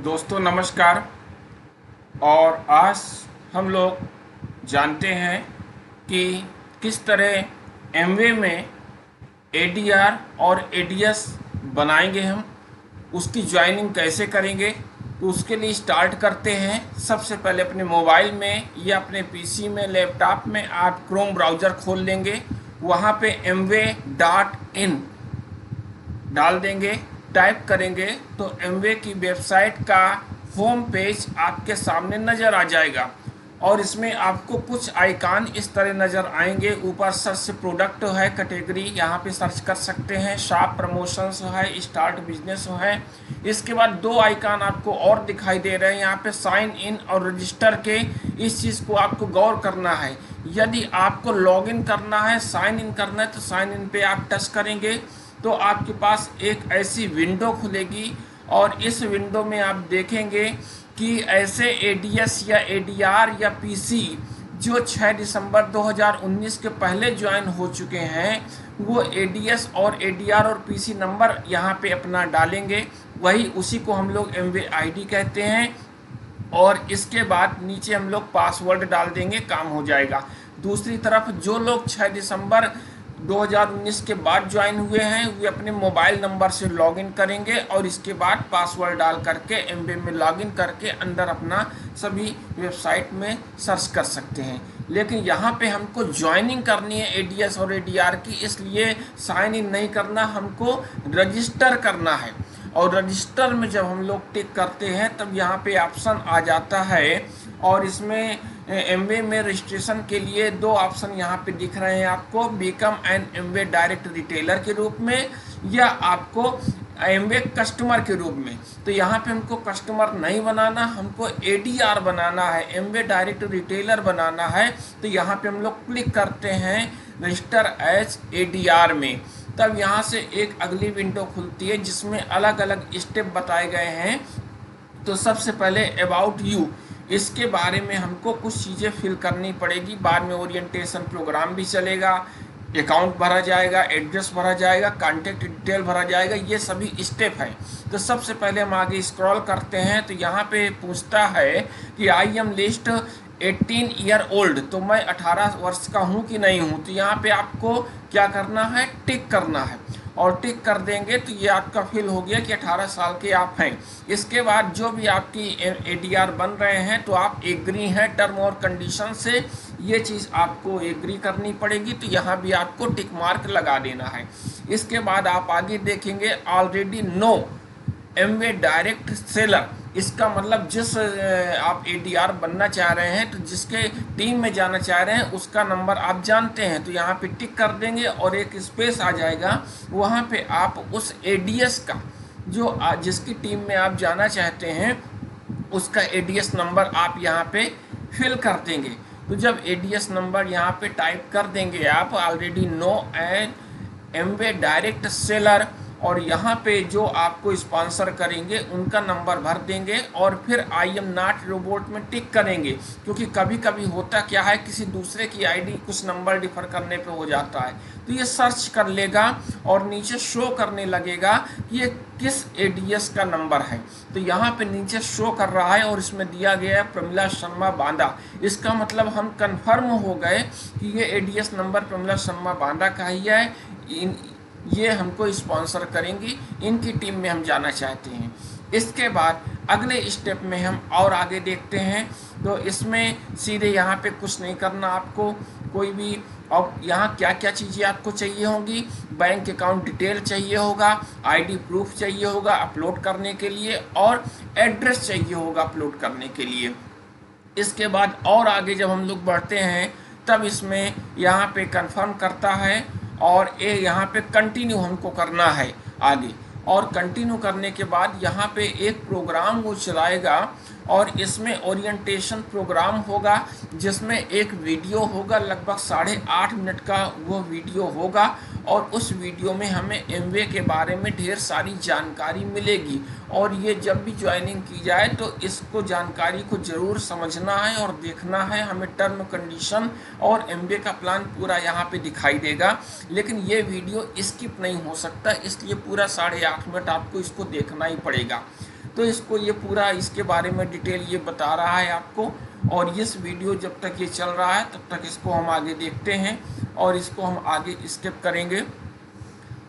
दोस्तों नमस्कार। और आज हम लोग जानते हैं कि किस तरह एमवे में एडीआर और एडीएस बनाएंगे। हम उसकी ज्वाइनिंग कैसे करेंगे, तो उसके लिए स्टार्ट करते हैं। सबसे पहले अपने मोबाइल में या अपने पीसी में, लैपटॉप में आप क्रोम ब्राउज़र खोल लेंगे। वहाँ पे mwa.in डाल देंगे, टाइप करेंगे तो एमवे की वेबसाइट का होम पेज आपके सामने नज़र आ जाएगा। और इसमें आपको कुछ आइकॉन इस तरह नज़र आएंगे। ऊपर सर्च से प्रोडक्ट है, कैटेगरी यहाँ पे सर्च कर सकते हैं, शॉप प्रमोशंस है, स्टार्ट बिजनेस है। इसके बाद दो आइकॉन आपको और दिखाई दे रहे हैं यहाँ पे, साइन इन और रजिस्टर के। इस चीज़ को आपको गौर करना है। यदि आपको लॉगिन करना है, साइन इन करना है, तो साइन इन पे आप टच करेंगे तो आपके पास एक ऐसी विंडो खुलेगी। और इस विंडो में आप देखेंगे कि ऐसे एडीएस या एडीआर या पीसी जो 6 दिसंबर 2019 के पहले ज्वाइन हो चुके हैं, वो एडीएस और एडीआर और पीसी नंबर यहाँ पे अपना डालेंगे। वही उसी को हम लोग एमवे आईडी कहते हैं। और इसके बाद नीचे हम लोग पासवर्ड डाल देंगे, काम हो जाएगा। दूसरी तरफ जो लोग 6 दिसंबर 2019 के बाद ज्वाइन हुए हैं, वे अपने मोबाइल नंबर से लॉगिन करेंगे और इसके बाद पासवर्ड डाल करके एमवे में लॉगिन करके अंदर अपना सभी वेबसाइट में सर्च कर सकते हैं। लेकिन यहाँ पे हमको ज्वाइनिंग करनी है एडीएस और एडीआर की, इसलिए साइन इन नहीं करना, हमको रजिस्टर करना है। और रजिस्टर में जब हम लोग टिक करते हैं तब यहाँ पे ऑप्शन आ जाता है। और इसमें एमवे में रजिस्ट्रेशन के लिए दो ऑप्शन यहाँ पे दिख रहे हैं आपको, become an Amway direct retailer के रूप में या आपको एमवे कस्टमर के रूप में। तो यहाँ पे हमको कस्टमर नहीं बनाना, हमको एडीआर बनाना है, एमवे डायरेक्ट रिटेलर बनाना है। तो यहाँ पे हम लोग क्लिक करते हैं रजिस्टर एज एडीआर में। तब यहाँ से एक अगली विंडो खुलती है जिसमें अलग अलग स्टेप बताए गए हैं। तो सबसे पहले अबाउट यू, इसके बारे में हमको कुछ चीज़ें फिल करनी पड़ेगी। बाद में ओरिएंटेशन प्रोग्राम भी चलेगा, अकाउंट भरा जाएगा, एड्रेस भरा जाएगा, कॉन्टैक्ट डिटेल भरा जाएगा, ये सभी स्टेप है। तो सबसे पहले हम आगे स्क्रॉल करते हैं तो यहाँ पे पूछता है कि I am list 18 year old, तो मैं 18 वर्ष का हूँ कि नहीं हूँ। तो यहाँ पे आपको क्या करना है, टिक करना है। और टिक कर देंगे तो ये आपका फिल हो गया कि 18 साल के आप हैं। इसके बाद जो भी आपकी एडीआर बन रहे हैं तो आप एग्री हैं टर्म और कंडीशन से, ये चीज़ आपको एग्री करनी पड़ेगी। तो यहाँ भी आपको टिक मार्क लगा देना है। इसके बाद आप आगे देखेंगे already know Amway direct seller, इसका मतलब जिस आप एडीआर बनना चाह रहे हैं, तो जिसके टीम में जाना चाह रहे हैं उसका नंबर आप जानते हैं। तो यहाँ पे टिक कर देंगे और एक स्पेस आ जाएगा, वहाँ पे आप उस एडीएस का जो जिसकी टीम में आप जाना चाहते हैं उसका एडीएस नंबर आप यहाँ पे फिल कर देंगे। तो जब एडीएस नंबर यहाँ पे टाइप कर देंगे आप already know and Amway direct seller, और यहाँ पे जो आपको स्पॉन्सर करेंगे उनका नंबर भर देंगे और फिर आई एम नॉट रोबोट में टिक करेंगे। क्योंकि कभी कभी होता क्या है, किसी दूसरे की आईडी कुछ नंबर डिफर करने पे हो जाता है, तो ये सर्च कर लेगा और नीचे शो करने लगेगा कि ये किस एडीएस का नंबर है। तो यहाँ पे नीचे शो कर रहा है और इसमें दिया गया है प्रमिला शर्मा बांदा। इसका मतलब हम कन्फर्म हो गए कि ये एडीएस नंबर प्रमिला शर्मा बांदा का ही है, ये हमको स्पॉन्सर करेंगी, इनकी टीम में हम जाना चाहते हैं। इसके बाद अगले स्टेप में हम और आगे देखते हैं। तो इसमें सीधे यहाँ पे कुछ नहीं करना आपको कोई भी। और यहाँ क्या क्या चीज़ें आपको चाहिए होंगी, बैंक अकाउंट डिटेल चाहिए होगा, आईडी प्रूफ चाहिए होगा अपलोड करने के लिए, और एड्रेस चाहिए होगा अपलोड करने के लिए। इसके बाद और आगे जब हम लोग बढ़ते हैं तब इसमें यहाँ पे कंफर्म करता है और ये यहाँ पे कंटिन्यू हमको करना है आगे। और कंटिन्यू करने के बाद यहाँ पे एक प्रोग्राम वो चलाएगा और इसमें ओरिएंटेशन प्रोग्राम होगा जिसमें एक वीडियो होगा, लगभग 8.5 मिनट का वो वीडियो होगा। और उस वीडियो में हमें एमवे के बारे में ढेर सारी जानकारी मिलेगी। और ये जब भी ज्वाइनिंग की जाए तो इसको जानकारी को ज़रूर समझना है और देखना है। हमें टर्म कंडीशन और एमवे का प्लान पूरा यहाँ पे दिखाई देगा, लेकिन ये वीडियो स्किप नहीं हो सकता, इसलिए पूरा 8.5 मिनट आपको इसको देखना ही पड़ेगा। तो इसको ये पूरा इसके बारे में डिटेल ये बता रहा है आपको। और इस वीडियो जब तक ये चल रहा है तब तक इसको हम आगे देखते हैं और इसको हम आगे स्किप करेंगे।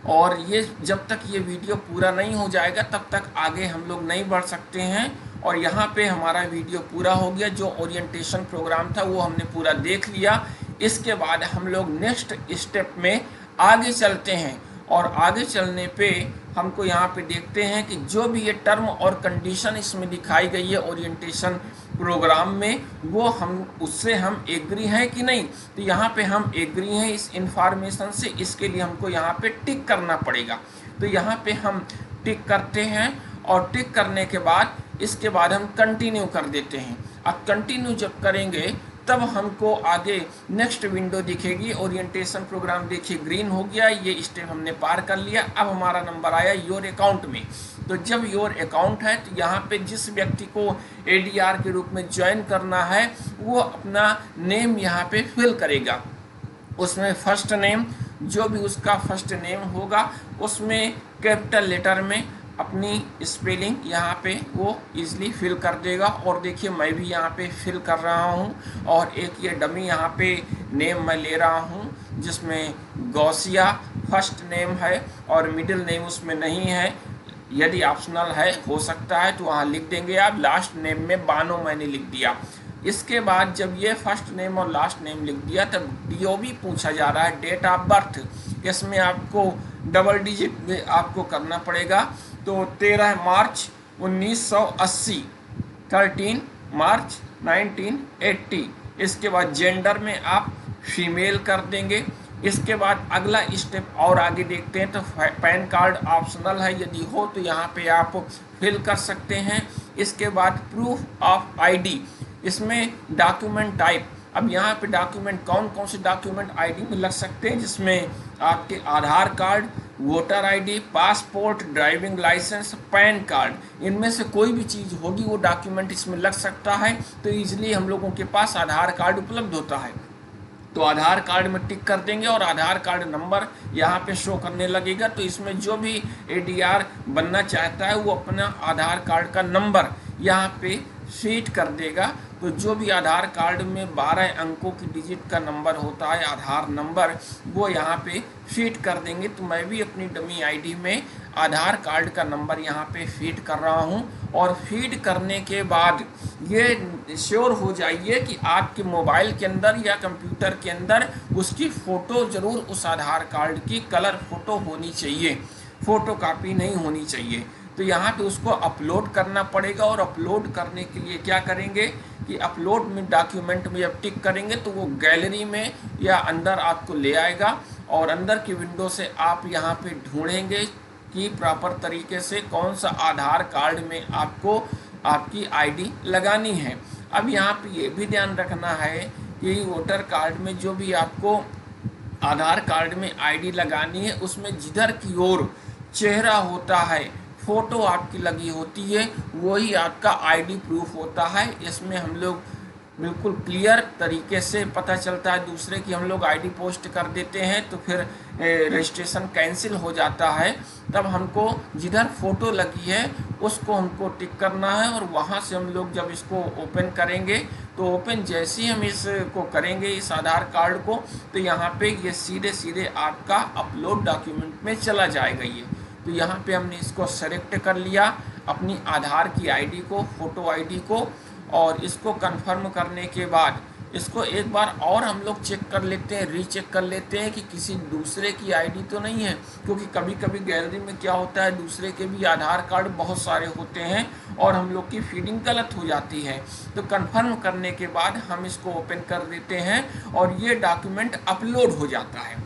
और ये जब तक ये वीडियो पूरा नहीं हो जाएगा तब तक आगे हम लोग नहीं बढ़ सकते हैं। और यहाँ पे हमारा वीडियो पूरा हो गया, जो ओरिएंटेशन प्रोग्राम था वो हमने पूरा देख लिया। इसके बाद हम लोग नेक्स्ट स्टेप में आगे चलते हैं और आगे चलने पे हमको यहाँ पे देखते हैं कि जो भी ये टर्म और कंडीशन इसमें दिखाई गई है ओरिएंटेशन प्रोग्राम में, वो हम उससे हम एग्री हैं कि नहीं। तो यहाँ पे हम एग्री हैं इस इंफॉर्मेशन से, इसके लिए हमको यहाँ पे टिक करना पड़ेगा। तो यहाँ पे हम टिक करते हैं और टिक करने के बाद इसके बाद हम कंटिन्यू कर देते हैं। अब कंटिन्यू जब करेंगे तब हमको आगे नेक्स्ट विंडो दिखेगी। ओरिएंटेशन प्रोग्राम देखिए ग्रीन हो गया, ये स्टेप हमने पार कर लिया। अब हमारा नंबर आया योर अकाउंट में। तो जब योर अकाउंट है तो यहाँ पे जिस व्यक्ति को एडीआर के रूप में ज्वाइन करना है वो अपना नेम यहाँ पे फिल करेगा। उसमें फर्स्ट नेम, जो भी उसका फर्स्ट नेम होगा उसमें कैपिटल लेटर में अपनी स्पेलिंग यहाँ पे वो इजली फिल कर देगा। और देखिए मैं भी यहाँ पे फिल कर रहा हूँ और एक ये डमी यहाँ पे नेम मैं ले रहा हूँ जिसमें गौसिया फर्स्ट नेम है और मिडिल नेम उसमें नहीं है। यदि ऑप्शनल है हो सकता है तो वहाँ लिख देंगे आप। लास्ट नेम में बानो मैंने लिख दिया। इसके बाद जब ये फर्स्ट नेम और लास्ट नेम लिख दिया तब डीओबी पूछा जा रहा है, डेट ऑफ बर्थ। इसमें आपको डबल डिजिट में आपको करना पड़ेगा। तो 13 मार्च 1980, 13 मार्च 1980। इसके बाद जेंडर में आप फीमेल कर देंगे। इसके बाद अगला स्टेप और आगे देखते हैं। तो पैन कार्ड ऑप्शनल है, यदि हो तो यहाँ पे आप फिल कर सकते हैं। इसके बाद प्रूफ ऑफ आईडी, इसमें डॉक्यूमेंट टाइप। अब यहाँ पे डॉक्यूमेंट कौन कौन से डॉक्यूमेंट आईडी में लग सकते हैं, जिसमें आपके Aadhaar card, voter ID, passport, driving licence, PAN card, इनमें से कोई भी चीज़ होगी वो डॉक्यूमेंट इसमें लग सकता है। तो ईजिली हम लोगों के पास आधार कार्ड उपलब्ध होता है तो आधार कार्ड में टिक कर देंगे और आधार कार्ड नंबर यहाँ पे शो करने लगेगा। तो इसमें जो भी एडीआर बनना चाहता है वो अपना आधार कार्ड का नंबर यहाँ पे फीड कर देगा। तो जो भी आधार कार्ड में 12 अंकों की डिजिट का नंबर होता है आधार नंबर, वो यहाँ पे फीड कर देंगे। तो मैं भी अपनी डमी आईडी में आधार कार्ड का नंबर यहाँ पे फीड कर रहा हूँ। और फीड करने के बाद ये श्योर हो जाइए कि आपके मोबाइल के अंदर या कंप्यूटर के अंदर उसकी फ़ोटो ज़रूर उस आधार कार्ड की कलर फ़ोटो होनी चाहिए, फ़ोटो कॉपी नहीं होनी चाहिए। तो यहाँ पे उसको अपलोड करना पड़ेगा। और अपलोड करने के लिए क्या करेंगे कि अपलोड में डॉक्यूमेंट में जब टिक करेंगे तो वो गैलरी में या अंदर आपको ले आएगा और अंदर की विंडो से आप यहाँ पे ढूंढेंगे कि प्रॉपर तरीके से कौन सा आधार कार्ड में आपको आपकी आईडी लगानी है। अब यहाँ पे ये भी ध्यान रखना है कि वोटर कार्ड में जो भी आपको आधार कार्ड में आईडी लगानी है उसमें जिधर की ओर चेहरा होता है, फ़ोटो आपकी लगी होती है, वही आपका आईडी प्रूफ होता है। इसमें हम लोग बिल्कुल क्लियर तरीके से पता चलता है। दूसरे की हम लोग आईडी पोस्ट कर देते हैं तो फिर रजिस्ट्रेशन कैंसिल हो जाता है। तब हमको जिधर फ़ोटो लगी है उसको हमको टिक करना है और वहाँ से हम लोग जब इसको ओपन करेंगे तो ओपन जैसे ही हम इसको करेंगे इस आधार कार्ड को, तो यहाँ पे ये सीधे सीधे आपका अपलोड डॉक्यूमेंट में चला जाएगा। ये तो यहाँ पे हमने इसको सेलेक्ट कर लिया अपनी आधार की आईडी को, फ़ोटो आईडी को। और इसको कंफर्म करने के बाद इसको एक बार और हम लोग चेक कर लेते हैं, रीचेक कर लेते हैं कि किसी दूसरे की आईडी तो नहीं है। क्योंकि कभी कभी गैलरी में क्या होता है, दूसरे के भी आधार कार्ड बहुत सारे होते हैं और हम लोग की फीडिंग गलत हो जाती है। तो कंफर्म करने के बाद हम इसको ओपन कर देते हैं और ये डॉक्यूमेंट अपलोड हो जाता है।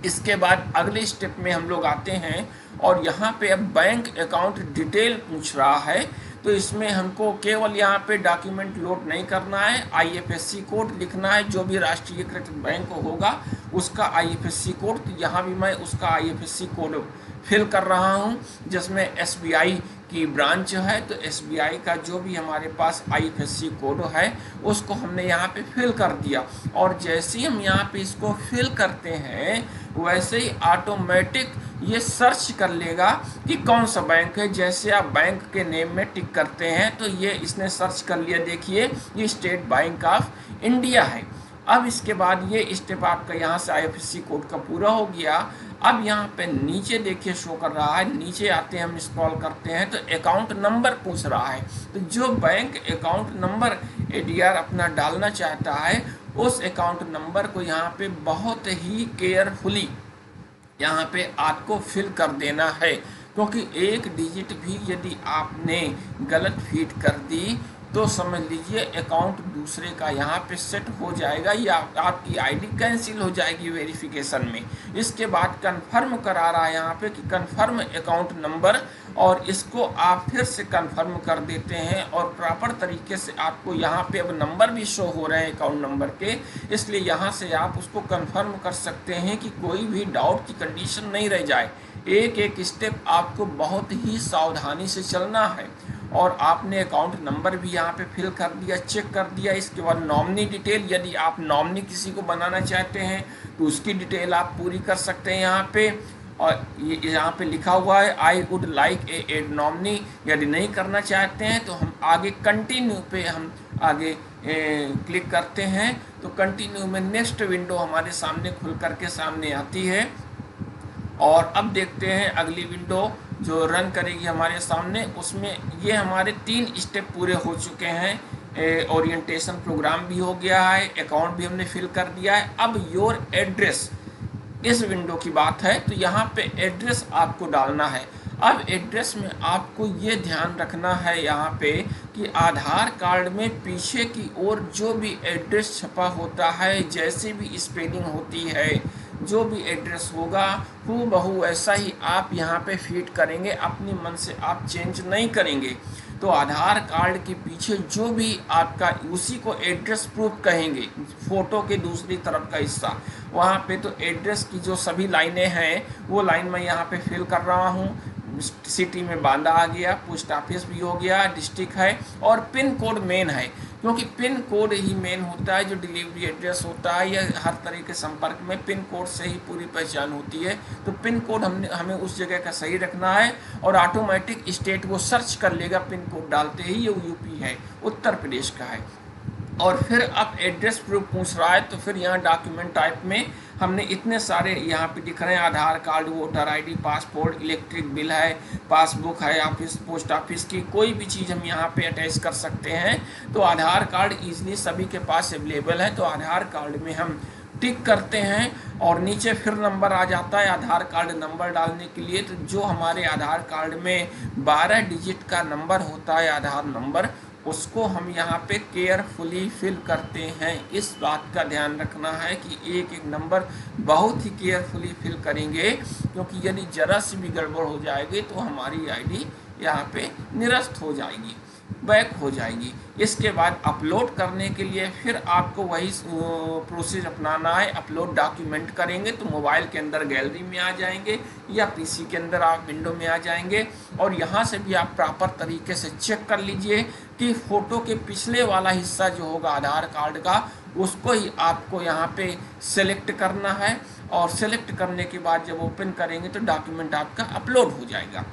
इसके बाद अगले स्टेप में हम लोग आते हैं और यहाँ पे अब बैंक अकाउंट डिटेल पूछ रहा है। तो इसमें हमको केवल यहाँ पे डॉक्यूमेंट लोड नहीं करना है, आईएफएससी कोड लिखना है। जो भी राष्ट्रीयकृत बैंक होगा उसका आईएफएससी कोड, तो यहाँ भी मैं उसका आईएफएससी कोड फिल कर रहा हूँ। जिसमें एसबीआई की ब्रांच है तो एसबीआई का जो भी हमारे पास आईएफएससी कोड है उसको हमने यहाँ पे फिल कर दिया। और जैसे ही हम यहाँ पे इसको फिल करते हैं वैसे ही ऑटोमेटिक ये सर्च कर लेगा कि कौन सा बैंक है। जैसे आप बैंक के नेम में टिक करते हैं तो ये इसने सर्च कर लिया, देखिए ये स्टेट बैंक ऑफ इंडिया है। अब इसके बाद ये स्टेप आपका यहाँ से IFSC कोड का पूरा हो गया। अब यहाँ पे नीचे देखिए शो कर रहा है, नीचे आते हैं हम स्क्रॉल करते हैं तो अकाउंट नंबर पूछ रहा है। तो जो बैंक अकाउंट नंबर ADR अपना डालना चाहता है उस अकाउंट नंबर को यहाँ पे बहुत ही केयरफुली यहाँ पे आपको फिल कर देना है, क्योंकि एक डिजिट भी यदि आपने गलत फीड कर दी तो समझ लीजिए अकाउंट दूसरे का यहाँ पे सेट हो जाएगा या आपकी ID कैंसिल हो जाएगी वेरिफिकेशन में। इसके बाद कंफर्म करा रहा है यहाँ पे कि कंफर्म अकाउंट नंबर, और इसको आप फिर से कंफर्म कर देते हैं और प्रॉपर तरीके से आपको यहाँ पे अब नंबर भी शो हो रहे हैं अकाउंट नंबर के, इसलिए यहाँ से आप उसको कंफर्म कर सकते हैं कि कोई भी डाउट की कंडीशन नहीं रह जाए। एक एक स्टेप आपको बहुत ही सावधानी से चलना है। और आपने अकाउंट नंबर भी यहाँ पे फिल कर दिया, चेक कर दिया। इसके बाद नॉमिनी डिटेल, यदि आप नॉमिनी किसी को बनाना चाहते हैं तो उसकी डिटेल आप पूरी कर सकते हैं यहाँ पे। और ये यहाँ पे लिखा हुआ है I would like a add nominee. यदि नहीं करना चाहते हैं तो हम आगे कंटिन्यू पे हम आगे क्लिक करते हैं तो कंटिन्यू में नेक्स्ट विंडो हमारे सामने खुल करके सामने आती है। और अब देखते हैं अगली विंडो जो रन करेगी हमारे सामने, उसमें ये हमारे 3 स्टेप पूरे हो चुके हैं। ओरिएंटेशन प्रोग्राम भी हो गया है, अकाउंट भी हमने फिल कर दिया है। अब योर एड्रेस इस विंडो की बात है, तो यहाँ पे एड्रेस आपको डालना है। अब एड्रेस में आपको ये ध्यान रखना है यहाँ पे कि आधार कार्ड में पीछे की ओर जो भी एड्रेस छपा होता है, जैसे भी स्पेलिंग होती है, जो भी एड्रेस होगा हूबहू ऐसा ही आप यहाँ पे फीड करेंगे, अपनी मन से आप चेंज नहीं करेंगे। तो आधार कार्ड के पीछे जो भी आपका, उसी को एड्रेस प्रूफ कहेंगे, फ़ोटो के दूसरी तरफ का हिस्सा, वहाँ पे तो एड्रेस की जो सभी लाइनें हैं वो लाइन मैं यहाँ पे फिल कर रहा हूँ। सिटी में बांदा आ गया, पोस्ट ऑफिस भी हो गया, डिस्ट्रिक्ट है, और पिन कोड मेन है, क्योंकि पिन कोड ही मेन होता है जो डिलीवरी एड्रेस होता है या हर तरह के संपर्क में पिन कोड से ही पूरी पहचान होती है। तो पिन कोड हमें उस जगह का सही रखना है और ऑटोमेटिक स्टेट वो सर्च कर लेगा पिन कोड डालते ही, ये यूपी है, उत्तर प्रदेश का है। और फिर अब एड्रेस प्रूफ पूछ रहा है तो फिर यहाँ डॉक्यूमेंट टाइप में हमने इतने सारे यहाँ पे दिख रहे हैं, Aadhaar card, voter ID, passport, electric bill है, पासबुक है, ऑफिस पोस्ट ऑफिस की कोई भी चीज़ हम यहाँ पे अटैच कर सकते हैं। तो आधार कार्ड ईजिली सभी के पास अवेलेबल है, तो आधार कार्ड में हम टिक करते हैं और नीचे फिर नंबर आ जाता है आधार कार्ड नंबर डालने के लिए। तो जो हमारे आधार कार्ड में 12 डिजिट का नंबर होता है आधार नंबर, उसको हम यहाँ पे केयरफुली फिल करते हैं। इस बात का ध्यान रखना है कि एक एक नंबर बहुत ही केयरफुली फिल करेंगे, क्योंकि यदि जरा सी भी गड़बड़ हो जाएगी तो हमारी ID यहाँ पे निरस्त हो जाएगी, बैक हो जाएगी। इसके बाद अपलोड करने के लिए फिर आपको वही प्रोसेस अपनाना है। अपलोड डॉक्यूमेंट करेंगे तो मोबाइल के अंदर गैलरी में आ जाएंगे या PC के अंदर आप विंडो में आ जाएंगे, और यहाँ से भी आप प्रॉपर तरीके से चेक कर लीजिए कि फ़ोटो के पिछले वाला हिस्सा जो होगा आधार कार्ड का, उसको ही आपको यहाँ पे सेलेक्ट करना है। और सेलेक्ट करने के बाद जब ओपन करेंगे तो डॉक्यूमेंट आपका अपलोड हो जाएगा।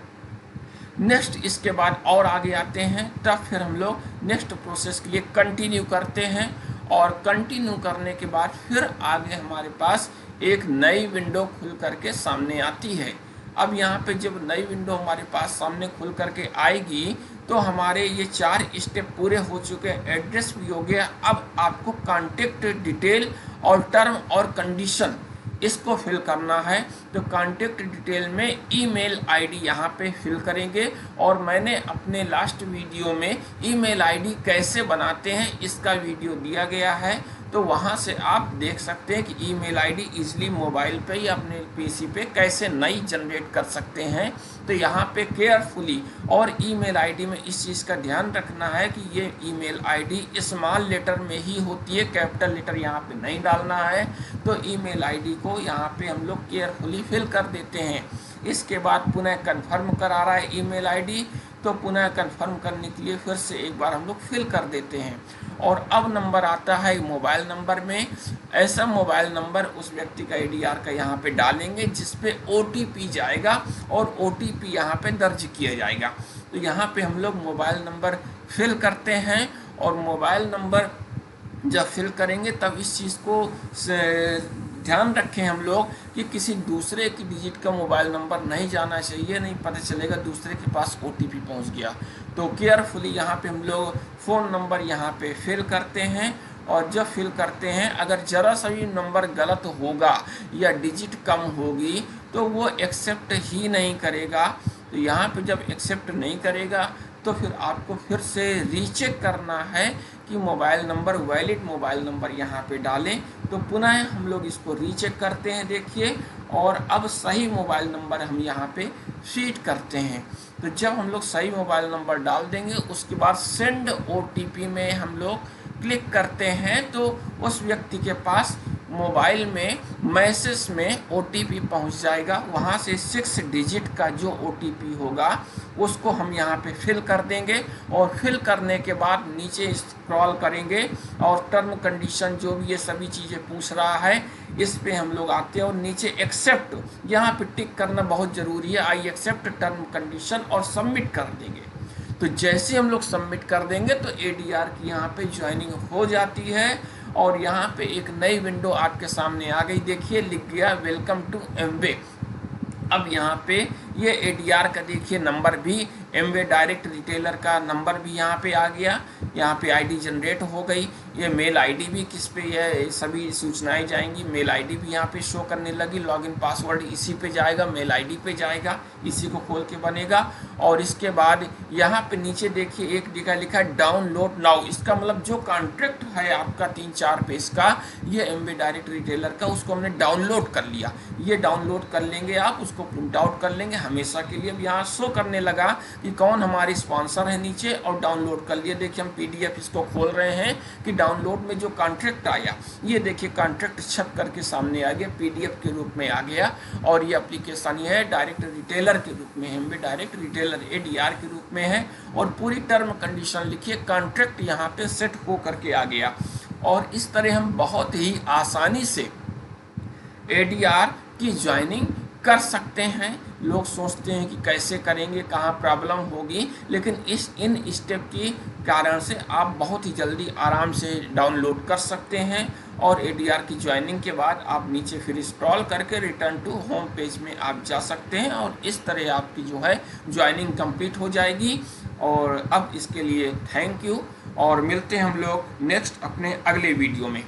नेक्स्ट इसके बाद और आगे आते हैं, तब फिर हम लोग नेक्स्ट प्रोसेस के लिए कंटिन्यू करते हैं। और कंटिन्यू करने के बाद फिर आगे हमारे पास एक नई विंडो खुल करके सामने आती है। अब यहाँ पे जब नई विंडो हमारे पास सामने खुल करके आएगी तो हमारे ये 4 स्टेप पूरे हो चुके हैं। एड्रेस भी हो गया, अब आपको कॉन्टेक्ट डिटेल और टर्म और कंडीशन इसको फिल करना है। तो कॉन्टेक्ट डिटेल में ईमेल ID यहाँ पे फिल करेंगे, और मैंने अपने लास्ट वीडियो में ईमेल ID कैसे बनाते हैं इसका वीडियो दिया गया है, तो वहाँ से आप देख सकते हैं कि ईमेल ID इजीली मोबाइल पे या अपने PC पे कैसे नई जनरेट कर सकते हैं। तो यहाँ पे केयरफुली और ईमेल ID में इस चीज़ का ध्यान रखना है कि ये ईमेल ID स्मॉल लेटर में ही होती है, कैपिटल लेटर यहाँ पे नहीं डालना है। तो ईमेल ID को यहाँ पे हम लोग केयरफुली फिल कर देते हैं। इसके बाद पुनः कंफर्म करा रहा है ईमेल ID तो पुनः कंफर्म करने के लिए फिर से एक बार हम लोग फिल कर देते हैं। और अब नंबर आता है मोबाइल नंबर में। ऐसा मोबाइल नंबर उस व्यक्ति का ADR का यहाँ पे डालेंगे जिस पे OTP जाएगा और OTP यहाँ पे दर्ज किया जाएगा। तो यहाँ पे हम लोग मोबाइल नंबर फिल करते हैं और मोबाइल नंबर जब फिल करेंगे तब इस चीज़ को ध्यान रखें हम लोग कि किसी दूसरे की डिजिट का मोबाइल नंबर नहीं जाना चाहिए, नहीं पता चलेगा दूसरे के पास OTP पहुंच गया। तो केयरफुली यहाँ पे हम लोग फ़ोन नंबर यहाँ पे फिल करते हैं और जब फिल करते हैं अगर ज़रा सा भी नंबर गलत होगा या डिजिट कम होगी तो वो एक्सेप्ट ही नहीं करेगा। तो यहाँ पे जब एक्सेप्ट नहीं करेगा तो फिर आपको फिर से रीचेक करना है कि mobile number valid mobile number यहाँ पे डालें। तो पुनः हम लोग इसको रीचेक करते हैं, देखिए, और अब सही मोबाइल नंबर हम यहाँ पे फीड करते हैं। तो जब हम लोग सही मोबाइल नंबर डाल देंगे उसके बाद सेंड OTP में हम लोग क्लिक करते हैं तो उस व्यक्ति के पास मोबाइल में मैसेज में OTP पहुंच जाएगा। वहां से 6 डिजिट का जो OTP होगा उसको हम यहाँ पे फिल कर देंगे और फिल करने के बाद नीचे स्क्रॉल करेंगे और टर्म कंडीशन जो भी ये सभी चीज़ें पूछ रहा है इस पे हम लोग आते हैं और नीचे एक्सेप्ट यहाँ पे टिक करना बहुत ज़रूरी है। आई एक्सेप्ट टर्म कंडीशन और सबमिट कर देंगे। तो जैसे हम लोग सबमिट कर देंगे तो ADR की यहाँ पे ज्वाइनिंग हो जाती है और यहाँ पे एक नई विंडो आपके सामने आ गई। देखिए लिख गया वेलकम टू एमवे। अब यहाँ पे ये ADR का देखिए नंबर भी एमवे डायरेक्ट रिटेलर का नंबर भी यहाँ पे आ गया। यहाँ पे ID जनरेट हो गई। ये मेल ID भी किस पे ये सभी सूचनाएं जाएंगी। मेल ID भी यहाँ पे शो करने लगी। लॉगिन पासवर्ड इसी पे जाएगा, मेल ID पे जाएगा, इसी को खोल के बनेगा। और इसके बाद यहाँ पे नीचे देखिए एक जगह लिखा है डाउनलोड नाउ। इसका मतलब जो कॉन्ट्रैक्ट है आपका 3-4 पेज का ये एमवे डायरेक्ट रिटेलर का, उसको हमने डाउनलोड कर लिया। ये डाउनलोड कर लेंगे आप, उसको प्रिंट आउट कर लेंगे हमेशा के लिए। अब यहाँ शो करने लगा कि कौन हमारे स्पॉन्सर है नीचे और डाउनलोड कर लिए। देखिए हम PDF इसको खोल रहे हैं कि डाउनलोड में जो कॉन्ट्रैक्ट आया ये देखिए कॉन्ट्रैक्ट छप करके सामने आ गया, PDF के रूप में आ गया। और ये एप्लीकेशन ये है डायरेक्ट रिटेलर के रूप में, एमवे डायरेक्ट रिटेलर ADR के रूप में है। और पूरी टर्म कंडीशन लिखिए, कॉन्ट्रैक्ट यहाँ पे सेट हो करके आ गया। और इस तरह हम बहुत ही आसानी से ADR की ज्वाइनिंग कर सकते हैं। लोग सोचते हैं कि कैसे करेंगे, कहाँ प्रॉब्लम होगी, लेकिन इन स्टेप के कारण से आप बहुत ही जल्दी आराम से डाउनलोड कर सकते हैं। और ADR की ज्वाइनिंग के बाद आप नीचे फिर स्क्रॉल करके रिटर्न टू होम पेज में आप जा सकते हैं और इस तरह आपकी जो है ज्वाइनिंग कंप्लीट हो जाएगी। और अब इसके लिए थैंक यू और मिलते हैं हम लोग नेक्स्ट अपने अगले वीडियो में।